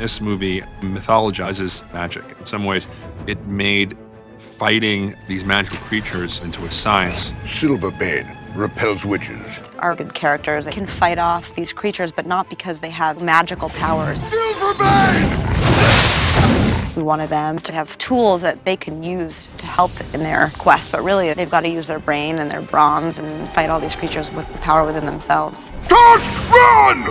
This movie mythologizes magic. In some ways, it made fighting these magical creatures into a science. Silverbane repels witches. Our good characters can fight off these creatures, but not because they have magical powers. Silverbane! We wanted them to have tools that they can use to help in their quest, but really they've got to use their brain and their bronze and fight all these creatures with the power within themselves. Tusk, run!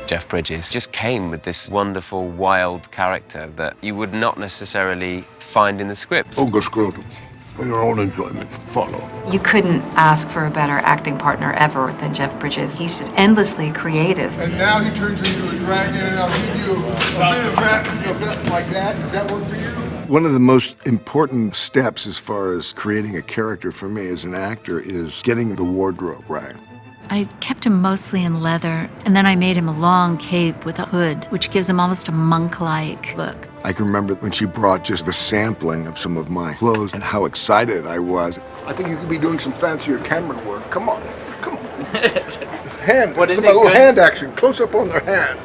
Jeff Bridges just came with this wonderful, wild character that you would not necessarily find in the script. Ogre Scrotum, for your own enjoyment, follow. You couldn't ask for a better acting partner ever than Jeff Bridges. He's just endlessly creative. And now he turns into a dragon, and I'll give you a bit of that, like that. Does that work for you? One of the most important steps as far as creating a character for me as an actor is getting the wardrobe right. I kept him mostly in leather, and then I made him a long cape with a hood, which gives him almost a monk-like look. I can remember when she brought just the sampling of some of my clothes and how excited I was. I think you could be doing some fancier camera work. Come on, come on. Hand, what is some it? little hand action, close up on their hands.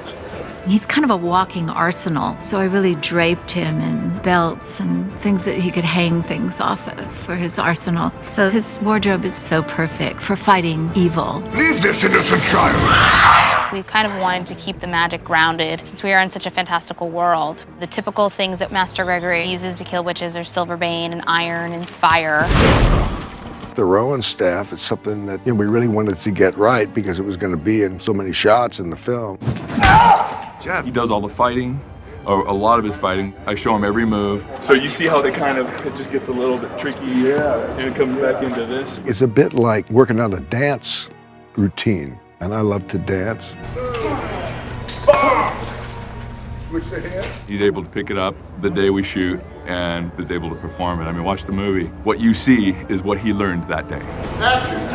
He's kind of a walking arsenal, so I really draped him in belts and things that he could hang things off of for his arsenal. So his wardrobe is so perfect for fighting evil. Leave this innocent child! We kind of wanted to keep the magic grounded since we are in such a fantastical world. The typical things that Master Gregory uses to kill witches are silverbane and iron and fire. The Rowan staff is something that we really wanted to get right because it was going to be in so many shots in the film. Jeff. He does all the fighting, or a lot of his fighting. I show him every move. So you see how it just gets a little bit tricky here, and it comes back into this. It's a bit like working on a dance routine, and I love to dance. Switch the hand. He's able to pick it up the day we shoot and is able to perform it. I mean, watch the movie. What you see is what he learned that day. Action.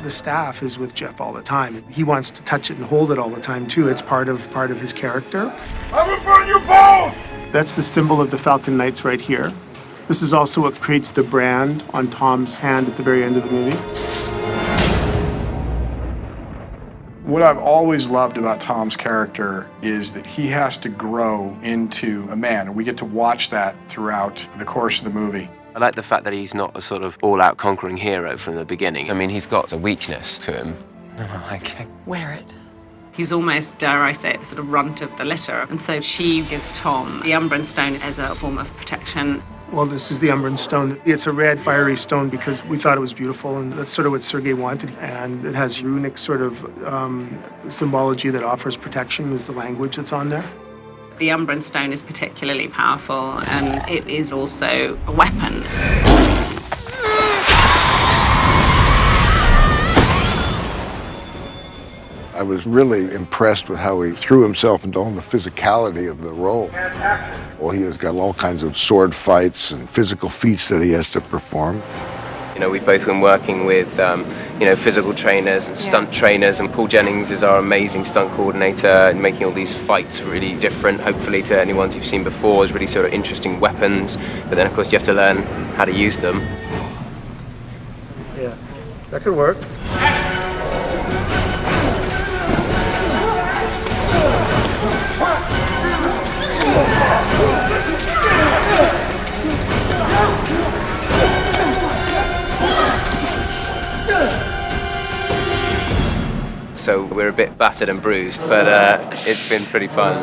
The staff is with Jeff all the time. He wants to touch it and hold it all the time too. It's part of his character. I will burn you both! That's the symbol of the Falcon Knights right here. This is also what creates the brand on Tom's hand at the very end of the movie. What I've always loved about Tom's character is that he has to grow into a man, and we get to watch that throughout the course of the movie. I like the fact that he's not a sort of all-out conquering hero from the beginning. I mean, he's got a weakness to him. Wear it. He's almost, dare I say it, the sort of runt of the litter. And so she gives Tom the Umbran Stone as a form of protection. Well, this is the Umbran Stone. It's a red, fiery stone because we thought it was beautiful, and that's sort of what Sergei wanted. And it has runic sort of symbology that offers protection is the language that's on there. The Umbran Stone is particularly powerful, and it is also a weapon. I was really impressed with how he threw himself into all the physicality of the role. Well, he has got all kinds of sword fights and physical feats that he has to perform. You know, we've both been working with, physical trainers and stunt trainers, and Paul Jennings is our amazing stunt coordinator, and making all these fights really different, hopefully, to any ones you've seen before, is really sort of interesting weapons. But then, of course, you have to learn how to use them. Yeah, that could work. So we're a bit battered and bruised, but it's been pretty fun.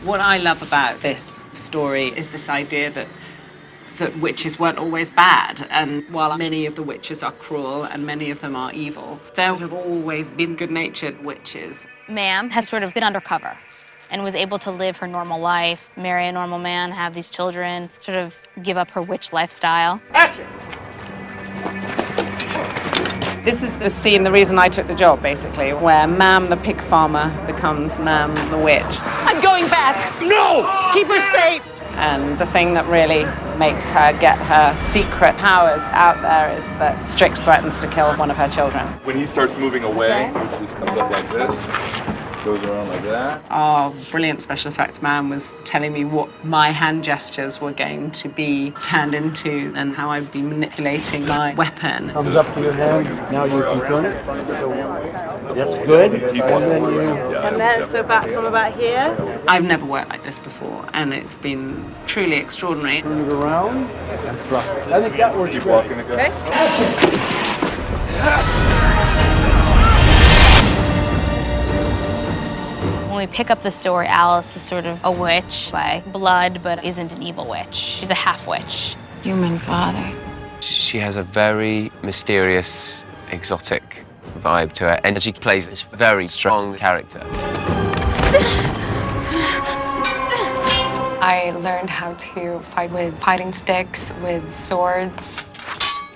What I love about this story is this idea that witches weren't always bad, and while many of the witches are cruel and many of them are evil, there have always been good-natured witches. Ma'am has sort of been undercover and was able to live her normal life, marry a normal man, have these children, sort of give up her witch lifestyle. Action! This is the scene, the reason I took the job, basically, where Ma'am the pig farmer becomes Ma'am the witch. I'm going back! No! Keep her safe! And the thing that really makes her get her secret powers out there is that Strix threatens to kill one of her children. When he starts moving away, which just comes up like this, Goes around like that. Our brilliant special effects man was telling me what my hand gestures were going to be turned into and how I'd be manipulating my weapon. Comes up to your hand. Now you can turn it. That's good. And then you. And then so back from about here. I've never worked like this before, and it's been truly extraordinary. Turn it around. And thrust it. I think that works. Keep walking again. Okay. When we pick up the story, Alice is sort of a witch by blood, but isn't an evil witch. She's a half-witch. Human father. She has a very mysterious, exotic vibe to her, and she plays this very strong character. I learned how to fight with fighting sticks, with swords.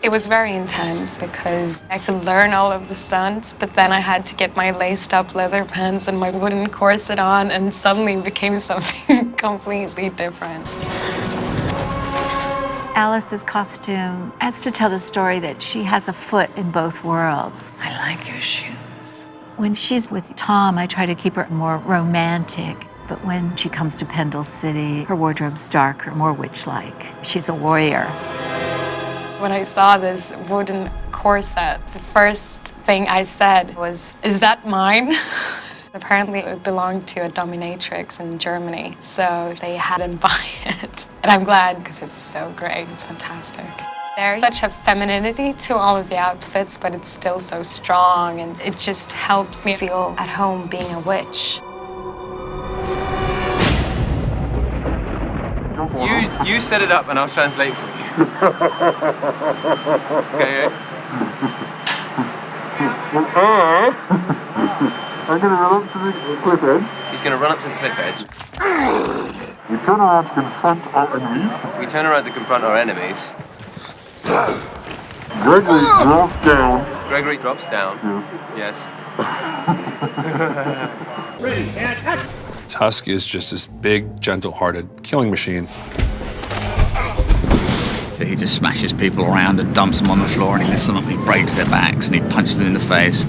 It was very intense because I could learn all of the stunts, but then I had to get my laced-up leather pants and my wooden corset on, and suddenly it became something completely different. Alice's costume has to tell the story that she has a foot in both worlds. I like your shoes. When she's with Tom, I try to keep her more romantic. But when she comes to Pendle City, her wardrobe's darker, more witch-like. She's a warrior. When I saw this wooden corset, the first thing I said was, "Is that mine?" Apparently it belonged to a dominatrix in Germany, so they hadn't buy it. And I'm glad because it's so great, it's fantastic. There's such a femininity to all of the outfits, but it's still so strong, and it just helps me feel at home being a witch. You set it up and I'll translate for you. Okay. I'm going to run up to the cliff edge. He's going to run up to the cliff edge. We turn around to confront our enemies. We turn around to confront our enemies. Gregory drops down. Gregory drops down. Yes. Yes. Tusk is just this big, gentle-hearted killing machine. So he just smashes people around and dumps them on the floor, and he lifts them up and he breaks their backs and he punches them in the face.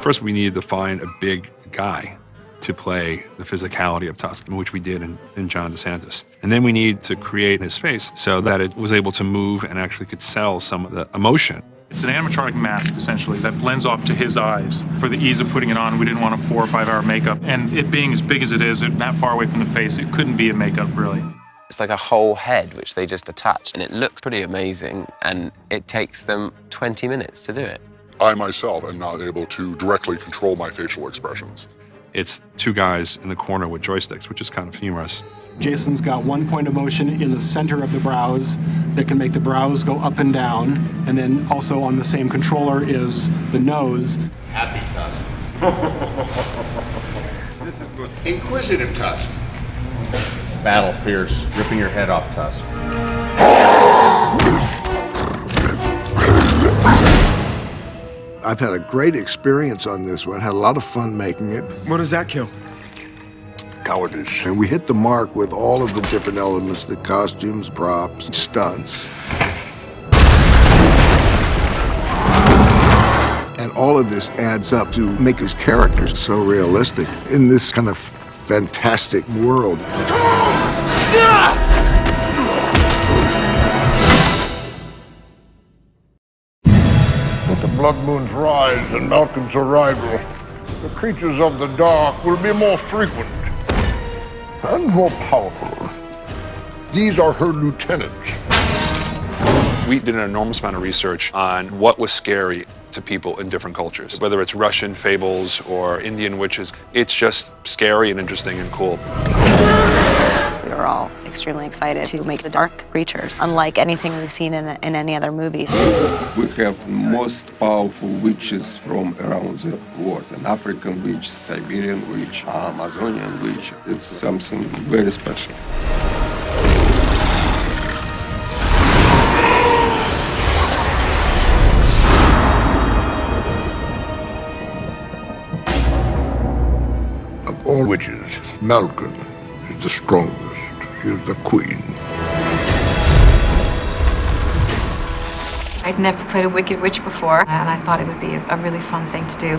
First, we needed to find a big guy to play the physicality of Tusk, which we did in John DeSantis. And then we need to create his face so that it was able to move and actually could sell some of the emotion. It's an animatronic mask, essentially, that blends off to his eyes. For the ease of putting it on, we didn't want a 4 or 5 hour makeup. And it being as big as it is, and that far away from the face, it couldn't be a makeup, really. It's like a whole head, which they just attach, and it looks pretty amazing, and it takes them 20 minutes to do it. I myself am not able to directly control my facial expressions. It's two guys in the corner with joysticks, which is kind of humorous. Jason's got one point of motion in the center of the brows that can make the brows go up and down. And then also on the same controller is the nose. Happy Tusk. This is good. Inquisitive Tusk. Battle fierce, ripping your head off Tusk. I've had a great experience on this one. Had a lot of fun making it. What does that kill? Cowardice. And we hit the mark with all of the different elements, the costumes, props, stunts. And all of this adds up to make his characters so realistic in this kind of fantastic world. With the blood moon's rise and Malcolm's arrival, the creatures of the dark will be more frequent and more powerful. These are her lieutenants. We did an enormous amount of research on what was scary to people in different cultures, whether it's Russian fables or Indian witches. It's just scary and interesting and cool. We were all extremely excited to make the dark creatures, unlike anything we've seen in any other movie. We have most powerful witches from around the world. An African witch, Siberian witch, Amazonian witch. It's something very special. Of all witches, Malcolm is the strongest. She is the queen. I'd never played a Wicked Witch before, and I thought it would be a really fun thing to do.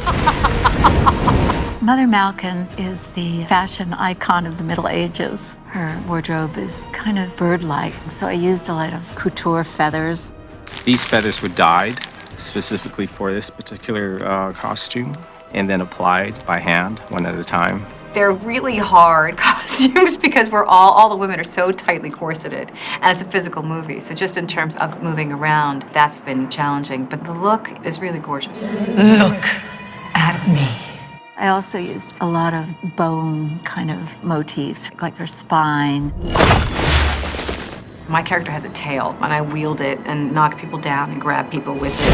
Mother Malkin is the fashion icon of the Middle Ages. Her wardrobe is kind of bird-like, so I used a lot of couture feathers. These feathers were dyed specifically for this particular costume and then applied by hand, one at a time. They're really hard costumes because all the women are so tightly corseted, and it's a physical movie. So just in terms of moving around, that's been challenging. But the look is really gorgeous. Look at me. I also used a lot of bone kind of motifs, like her spine. My character has a tail, and I wield it and knock people down and grab people with it.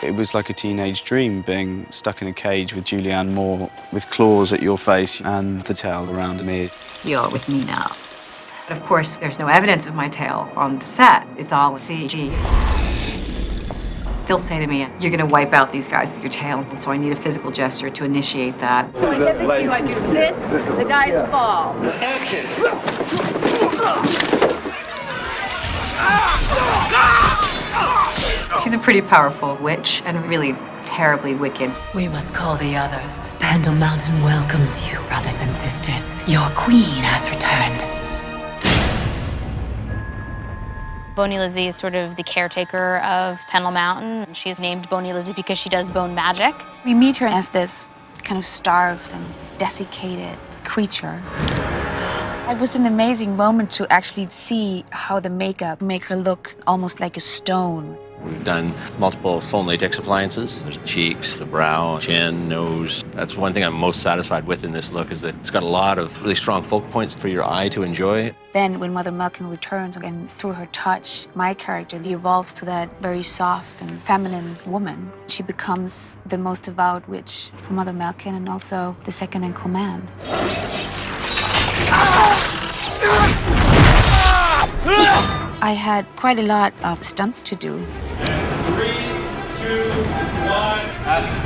It was like a teenage dream, being stuck in a cage with Julianne Moore, with claws at your face and the tail around me. You're with me now. But of course, there's no evidence of my tail on the set. It's all CG. They'll say to me, you're gonna wipe out these guys with your tail, and so I need a physical gesture to initiate that. I get the cue, I do this, the guys fall. Action! She's a pretty powerful witch and really terribly wicked. We must call the others. Pendle Mountain welcomes you, brothers and sisters. Your queen has returned. Boney Lizzie is sort of the caretaker of Pendle Mountain. She's named Boney Lizzie because she does bone magic. We meet her as this kind of starved and desiccated creature. It was an amazing moment to actually see how the makeup make her look almost like a stone. We've done multiple foam latex appliances. There's the cheeks, the brow, chin, nose. That's one thing I'm most satisfied with in this look, is that it's got a lot of really strong focal points for your eye to enjoy. Then when Mother Malkin returns, and through her touch, my character evolves to that very soft and feminine woman. She becomes the most devout witch for Mother Malkin and also the second in command. I had quite a lot of stunts to do. 3, 2, 1, action.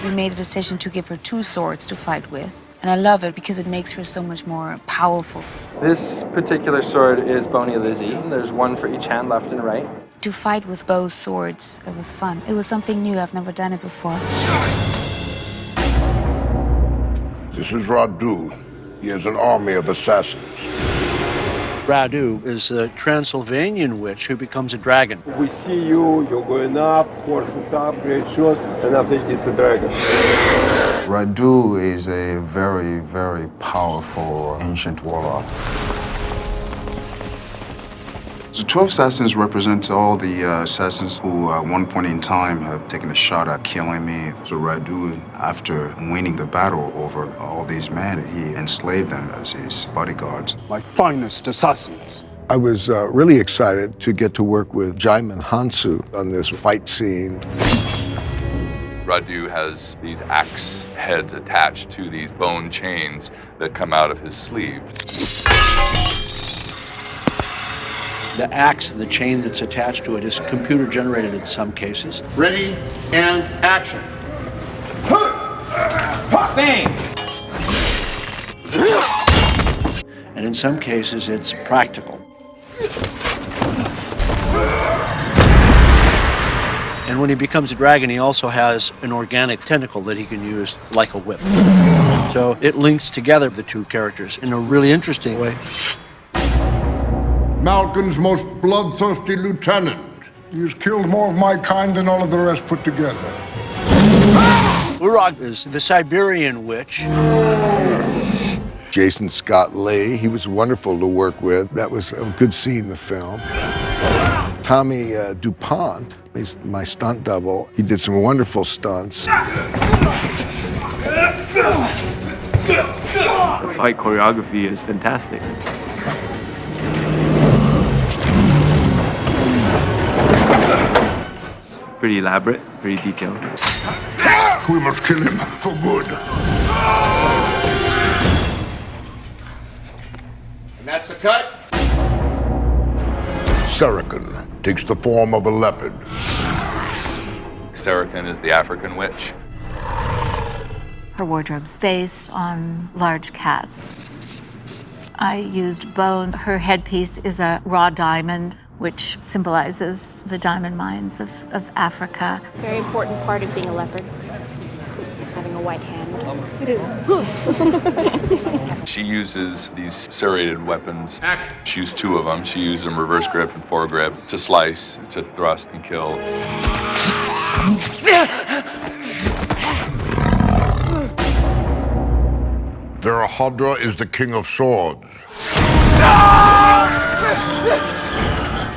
We made a decision to give her 2 swords to fight with. And I love it because it makes her so much more powerful. This particular sword is Boney Lizzie. There's one for each hand, left and right. To fight with both swords, it was fun. It was something new. I've never done it before. This is Radu. He has an army of assassins. Radu is a Transylvanian witch who becomes a dragon. We see you, you're going up, horses up, great shots, and I think it's a dragon. Radu is a very, very powerful ancient warlock. The 12 assassins represent all the assassins who at one point in time have taken a shot at killing me. So Radu, after winning the battle over all these men, he enslaved them as his bodyguards. My finest assassins. I was really excited to get to work with Jaimin Hansu on this fight scene. Radu has these axe heads attached to these bone chains that come out of his sleeve. The axe, the chain that's attached to it, is computer generated in some cases. Ready and action. Bang! And in some cases, it's practical. And when he becomes a dragon, he also has an organic tentacle that he can use like a whip. So it links together the 2 characters in a really interesting way. Malkin's most bloodthirsty lieutenant. He has killed more of my kind than all of the rest put together. Urag is the Siberian witch. Jason Scott Lee, he was wonderful to work with. That was a good scene in the film. Tommy DuPont, he's my stunt double. He did some wonderful stunts. The fight choreography is fantastic. It's pretty elaborate, pretty detailed. We must kill him for good. And that's the cut. Saracen takes the form of a leopard. Saracen is the African witch. Her wardrobe's based on large cats. I used bones. Her headpiece is a raw diamond which symbolizes the diamond mines of Africa. Very important part of being a leopard, having a white hand. It is. She uses these serrated weapons. She used 2 of them. She used them reverse grip and foregrip to slice, to thrust and kill. Virahadra is the king of swords.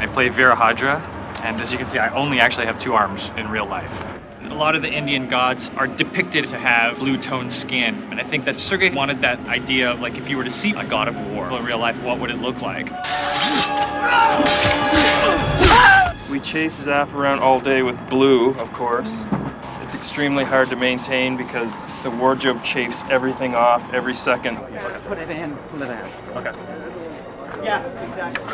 I play Virahadra, and as you can see, I only actually have 2 arms in real life. A lot of the Indian gods are depicted to have blue-toned skin, and I think that Sergei wanted that idea of, like, if you were to see a god of war in real life, what would it look like? We chase Zap around all day with blue, of course. It's extremely hard to maintain because the wardrobe chafes everything off every second. Put it in, pull it out. Okay. Yeah, exactly.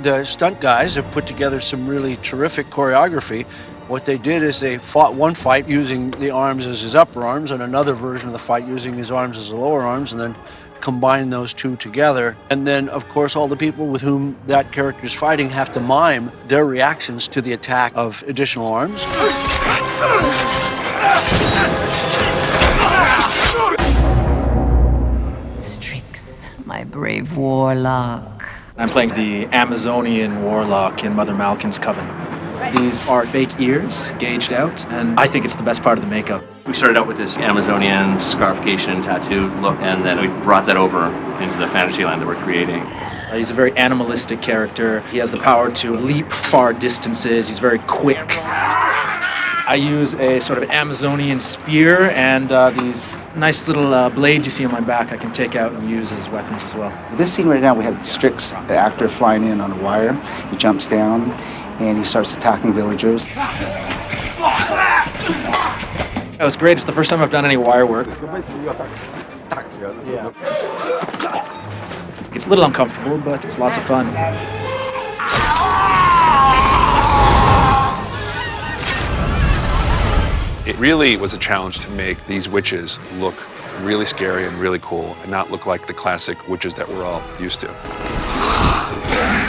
The stunt guys have put together some really terrific choreography. What they did is they fought one fight using the arms as his upper arms and another version of the fight using his arms as the lower arms, and then combine those 2 together. And then, of course, all the people with whom that character is fighting have to mime their reactions to the attack of additional arms. Strix, my brave warlock. I'm playing the Amazonian warlock in Mother Malkin's Coven. These are fake ears, gauged out, and I think it's the best part of the makeup. We started out with this Amazonian scarification tattoo look, and then we brought that over into the fantasy land that we're creating. He's a very animalistic character. He has the power to leap far distances. He's very quick. I use a sort of Amazonian spear and these nice little blades you see on my back I can take out and use as weapons as well. This scene right now, we have Strix, the actor, flying in on a wire. He jumps down and he starts attacking villagers. That was great. It's the first time I've done any wire work. It's a little uncomfortable, but it's lots of fun. It really was a challenge to make these witches look really scary and really cool and not look like the classic witches that we're all used to.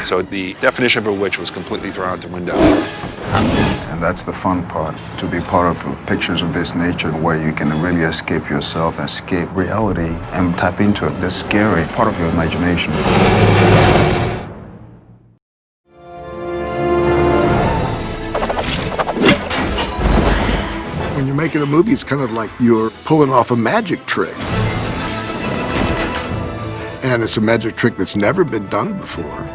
So the definition of a witch was completely thrown out the window. And that's the fun part, to be part of pictures of this nature where you can really escape yourself, escape reality, and tap into the scary part of your imagination. When you're making a movie, it's kind of like you're pulling off a magic trick. And it's a magic trick that's never been done before.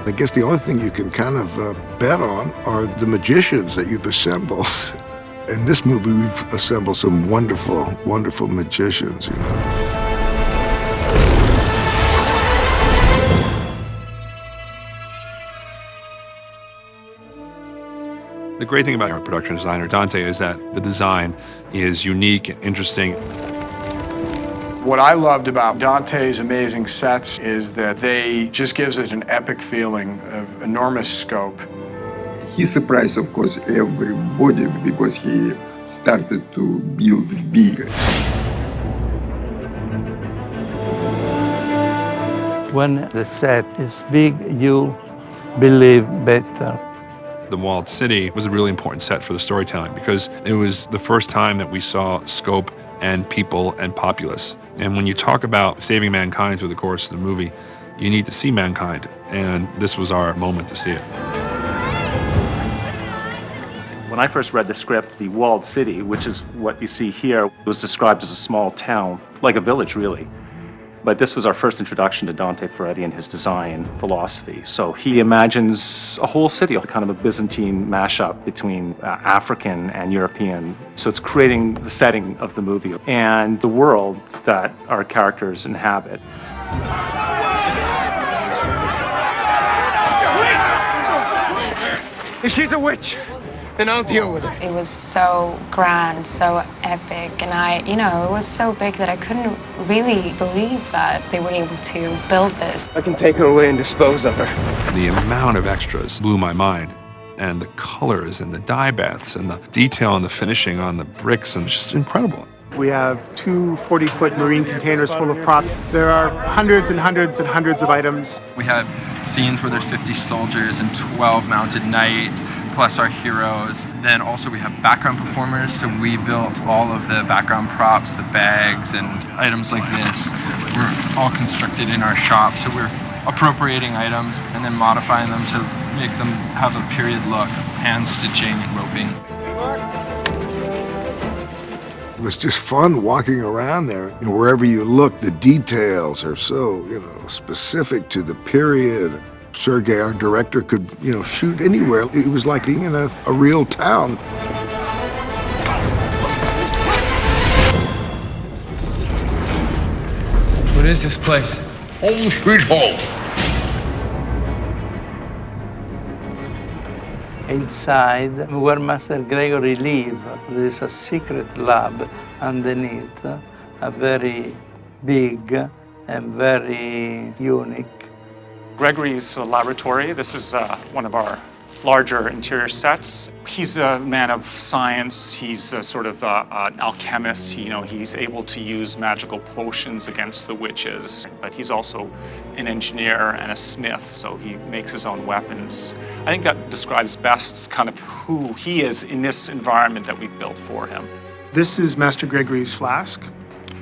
I guess the only thing you can kind of bet on are the magicians that you've assembled. In this movie, we've assembled some wonderful, wonderful magicians, you know. The great thing about our production designer, Dante, is that the design is unique and interesting. What I loved about Dante's amazing sets is that they just gives it an epic feeling of enormous scope. He surprised, of course, everybody because he started to build bigger. When the set is big, you believe better. The walled city was a really important set for the storytelling because it was the first time that we saw scope and people and populace. And when you talk about saving mankind through the course of the movie, you need to see mankind, and this was our moment to see it. When I first read the script, the walled city, which is what you see here, was described as a small town, like a village really. But this was our first introduction to Dante Ferretti and his design philosophy. So he imagines a whole city, kind of a Byzantine mashup between African and European. So it's creating the setting of the movie and the world that our characters inhabit. If she's a witch, then I'll deal with it. It was so grand, so epic, and it was so big that I couldn't really believe that they were able to build this. I can take her away and dispose of her. The amount of extras blew my mind, and the colors and the dye baths and the detail and the finishing on the bricks, and just incredible. We have 2 40-foot marine containers full of props. There are hundreds and hundreds and hundreds of items. We have scenes where there's 50 soldiers and 12 mounted knights, plus our heroes. Then also we have background performers, so we built all of the background props, the bags and items like this. We're all constructed in our shop, so we're appropriating items and then modifying them to make them have a period look, hand stitching and roping. It was just fun walking around there. You know, wherever you look, the details are so, specific to the period. Sergei, our director, could, shoot anywhere. It was like being in a real town. What is this place? Home sweet home. Inside, where Master Gregory lives, there is a secret lab underneath, a very big and very unique. Gregory's laboratory. This is one of our larger interior sets. He's a man of science. He's a sort of an alchemist. He's able to use magical potions against the witches, but he's also an engineer and a smith, so he makes his own weapons. I think that describes best kind of who he is in this environment that we've built for him. This is Master Gregory's flask.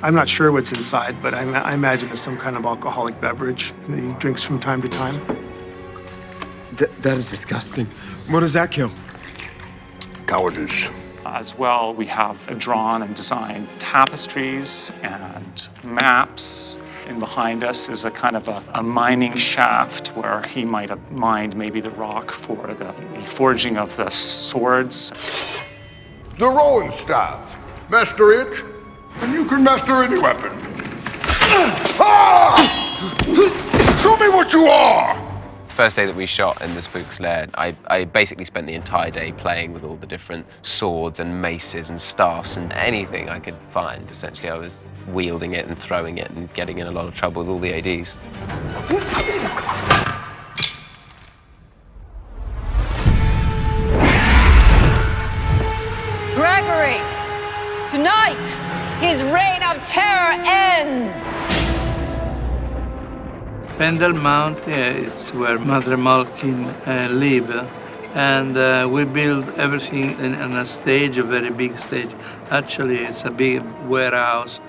I'm not sure what's inside, but I imagine it's some kind of alcoholic beverage that he drinks from time to time. That is disgusting. What does that kill? Cowardice. As well, we have drawn and designed tapestries and maps. And behind us is a kind of a mining shaft where he might have mined maybe the rock for the forging of the swords. The rowing staff. Master it, and you can master any weapon. Show me what you are! First day that we shot in the Spook's Lair, I basically spent the entire day playing with all the different swords and maces and staffs and anything I could find. Essentially, I was wielding it and throwing it and getting in a lot of trouble with all the ADs. Gregory, tonight, his reign of terror ends. Pendle Mount, it's where Mother Malkin live, and we build everything on a stage, a very big stage. Actually, it's a big warehouse,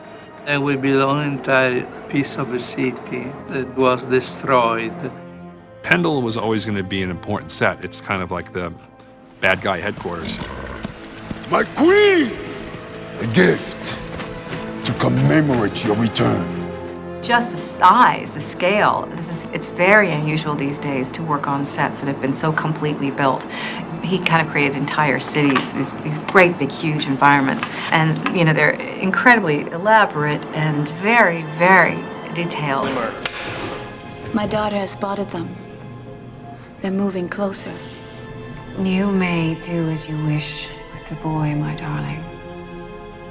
and we build an entire piece of a city that was destroyed. Pendle was always going to be an important set. It's kind of like the bad guy headquarters. My queen! A gift to commemorate your return. Just the size, the scale, it's very unusual these days to work on sets that have been so completely built. He kind of created entire cities, these great big huge environments, and they're incredibly elaborate and very, very detailed. My daughter has spotted them. They're moving closer. You may do as you wish with the boy, my darling,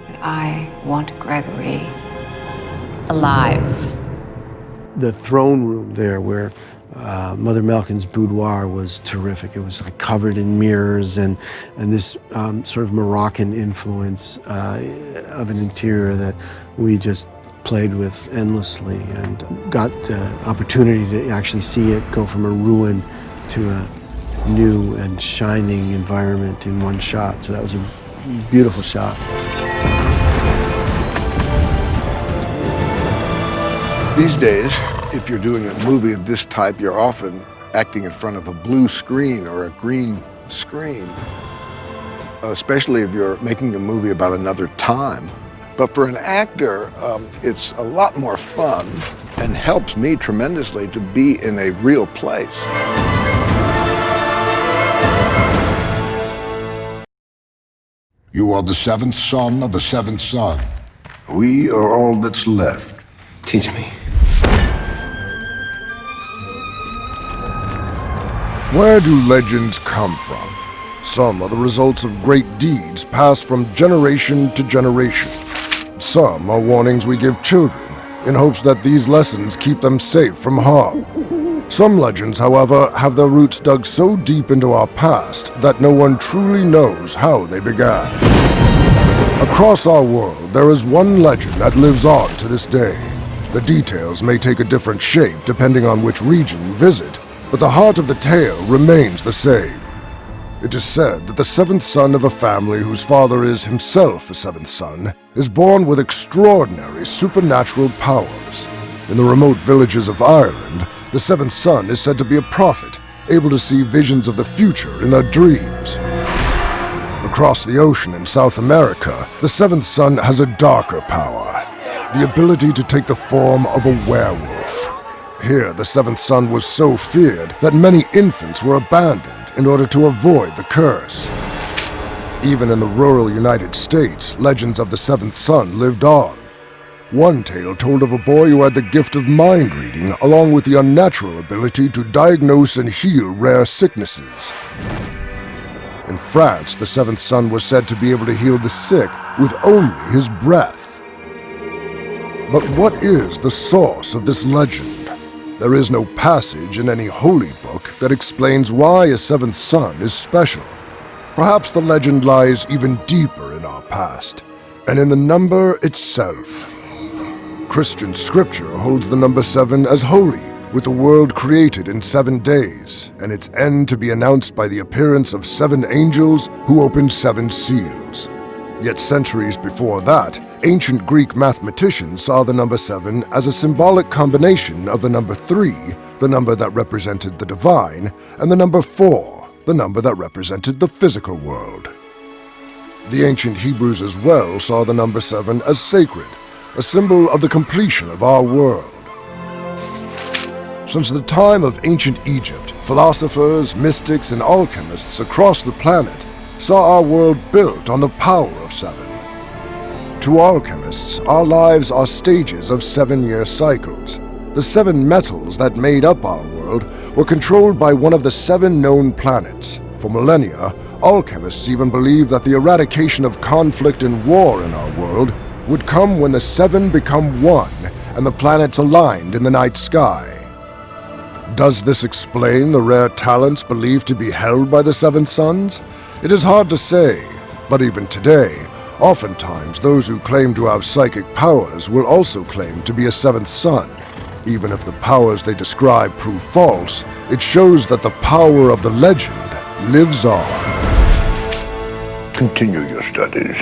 but I want Gregory alive. The throne room there where Mother Malkin's boudoir was terrific. It was like covered in mirrors and this sort of Moroccan influence of an interior that we just played with endlessly and got the opportunity to actually see it go from a ruin to a new and shining environment in one shot. So that was a beautiful shot. These days, if you're doing a movie of this type, you're often acting in front of a blue screen or a green screen, especially if you're making a movie about another time. But for an actor, it's a lot more fun and helps me tremendously to be in a real place. You are the seventh son of a seventh son. We are all that's left. Teach me. Where do legends come from? Some are the results of great deeds passed from generation to generation. Some are warnings we give children in hopes that these lessons keep them safe from harm. Some legends, however, have their roots dug so deep into our past that no one truly knows how they began. Across our world, there is one legend that lives on to this day. The details may take a different shape depending on which region you visit, but the heart of the tale remains the same. It is said that the seventh son of a family whose father is himself a seventh son is born with extraordinary supernatural powers. In the remote villages of Ireland, the seventh son is said to be a prophet, able to see visions of the future in their dreams. Across the ocean in South America, the seventh son has a darker power, the ability to take the form of a werewolf. Here, the seventh son was so feared that many infants were abandoned in order to avoid the curse. Even in the rural United States, legends of the seventh son lived on. One tale told of a boy who had the gift of mind reading, along with the unnatural ability to diagnose and heal rare sicknesses. In France, the seventh son was said to be able to heal the sick with only his breath. But what is the source of this legend? There is no passage in any holy book that explains why a seventh son is special. Perhaps the legend lies even deeper in our past, and in the number itself. Christian scripture holds the number 7 as holy, with the world created in 7 days, and its end to be announced by the appearance of 7 angels who opened 7 seals. Yet centuries before that, ancient Greek mathematicians saw the number 7 as a symbolic combination of the number 3, the number that represented the divine, and the number 4, the number that represented the physical world. The ancient Hebrews as well saw the number 7 as sacred, a symbol of the completion of our world. Since the time of ancient Egypt, philosophers, mystics, and alchemists across the planet saw our world built on the power of 7. To alchemists, our lives are stages of 7-year cycles. The 7 metals that made up our world were controlled by one of the 7 known planets. For millennia, alchemists even believed that the eradication of conflict and war in our world would come when the 7 become 1 and the planets aligned in the night sky. Does this explain the rare talents believed to be held by the 7 sons? It is hard to say, but even today, oftentimes those who claim to have psychic powers will also claim to be a 7th son. Even if the powers they describe prove false, it shows that the power of the legend lives on. Continue your studies.